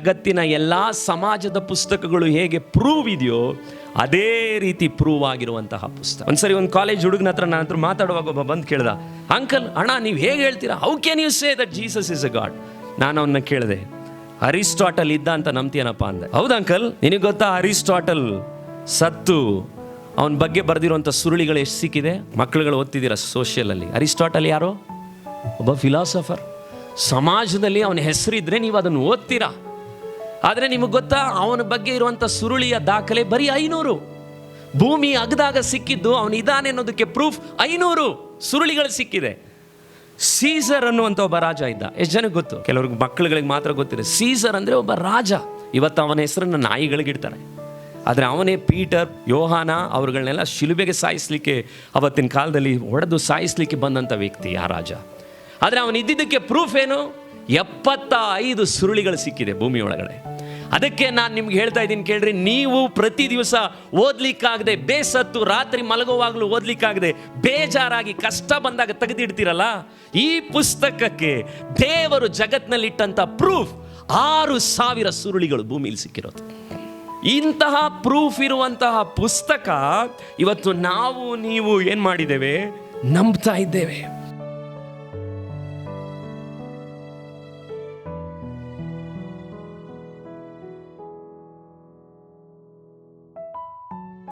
ಜಗತ್ತಿನ ಎಲ್ಲ ಸಮಾಜದ ಪುಸ್ತಕಗಳು ಹೇಗೆ ಪ್ರೂವ್ ಇದೆಯೋ ಅದೇ ರೀತಿ ಪ್ರೂವ್ ಆಗಿರುವಂತಹ ಪುಸ್ತಕ. ಒಂದ್ಸರಿ ಒಂದು ಕಾಲೇಜ್ ಹುಡುಗನ ಹತ್ರ ನನ್ನ ಹತ್ರ ಮಾತಾಡುವಾಗ ಒಬ್ಬ ಬಂದು ಕೇಳ್ದ, ಅಂಕಲ್ ಅಣ್ಣ ನೀವು ಹೇಗೆ ಹೇಳ್ತೀರಾ, how can you say that Jesus is a God? ನಾನು ಅವನ್ನ ಕೇಳಿದೆ, ಅರಿಸ್ಟಾಟಲ್ ಇದ್ದ ಅಂತ ನಂಬ್ತೀಯನಪ್ಪ ಅಂದೆ. ಹೌದು ಅಂಕಲ್, ನಿನಗೆ ಗೊತ್ತಾ ಅರಿಸ್ಟಾಟಲ್ ಸತ್ತು ಅವನ ಬಗ್ಗೆ ಬರೆದಿರುವಂಥ ಸುರುಳಿಗಳು ಎಷ್ಟು ಸಿಕ್ಕಿದೆ? ಮಕ್ಕಳುಗಳು ಓದ್ತಿದ್ದೀರಾ ಸೋಷಿಯಲಲ್ಲಿ. ಅರಿಸ್ಟಾಟಲ್ ಯಾರೋ ಒಬ್ಬ ಫಿಲಾಸಫರ್. ಸಮಾಜದಲ್ಲಿ ಅವನ ಹೆಸರಿದ್ರೆ ನೀವು ಅದನ್ನು ಓದ್ತೀರಾ. ಆದರೆ ನಿಮಗೆ ಗೊತ್ತಾ, ಅವನ ಬಗ್ಗೆ ಇರುವಂಥ ಸುರುಳಿಯ ದಾಖಲೆ ಬರೀ 500. ಭೂಮಿ ಅಗದಾಗ ಸಿಕ್ಕಿದ್ದು ಅವನು ಇದಾನೆ ಅನ್ನೋದಕ್ಕೆ ಪ್ರೂಫ್ 500 ಸುರುಳಿಗಳು ಸಿಕ್ಕಿದೆ. ಸೀಸರ್ ಅನ್ನುವಂಥ ಒಬ್ಬ ರಾಜ ಇದ್ದ. ಎಷ್ಟು ಜನಕ್ಕೆ ಗೊತ್ತು? ಕೆಲವ್ರಿಗೆ ಮಕ್ಕಳುಗಳಿಗೆ ಮಾತ್ರ ಗೊತ್ತಿದೆ. ಸೀಸರ್ ಅಂದರೆ ಒಬ್ಬ ರಾಜ. ಇವತ್ತು ಅವನ ಹೆಸರನ್ನು ನಾಯಿಗಳಿಗಿಡ್ತಾರೆ. ಆದರೆ ಅವನೇ ಪೀಟರ್, ಯೋಹಾನ ಅವ್ರುಗಳನ್ನೆಲ್ಲ ಶಿಲುಬೆಗೆ ಸಾಯಿಸಲಿಕ್ಕೆ ಅವತ್ತಿನ ಕಾಲದಲ್ಲಿ ಹೊಡೆದು ಸಾಯಿಸಲಿಕ್ಕೆ ಬಂದಂಥ ವ್ಯಕ್ತಿ ಆ ರಾಜ. ಆದರೆ ಅವನು ಇದ್ದಿದ್ದಕ್ಕೆ ಪ್ರೂಫ್ ಏನು? 75 ಸುರುಳಿಗಳು ಸಿಕ್ಕಿದೆ ಭೂಮಿ ಒಳಗಡೆ. ಅದಕ್ಕೆ ನಾನು ನಿಮ್ಗೆ ಹೇಳ್ತಾ ಇದ್ದೀನಿ ಕೇಳ್ರಿ, ನೀವು ಪ್ರತಿ ದಿವಸ ಓದ್ಲಿಕ್ಕಾಗದೆ, ಬೇಸತ್ತು ರಾತ್ರಿ ಮಲಗುವಾಗಲೂ ಓದ್ಲಿಕ್ಕಾಗದೆ, ಬೇಜಾರಾಗಿ ಕಷ್ಟ ಬಂದಾಗ ತೆಗೆದಿಡ್ತೀರಲ್ಲ, ಈ ಪುಸ್ತಕಕ್ಕೆ ದೇವರು ಜಗತ್ತಿನಲ್ಲಿಟ್ಟಂಥ ಪ್ರೂಫ್ 6000 ಸುರುಳಿಗಳು ಭೂಮಿಲಿ ಸಿಕ್ಕಿರೋದು. ಇಂತಹ ಪ್ರೂಫ್ ಇರುವಂತಹ ಪುಸ್ತಕ ಇವತ್ತು ನಾವು ನೀವು ಏನು ಮಾಡಿದ್ದೇವೆ? ನಂಬ್ತಾ ಇದ್ದೇವೆ.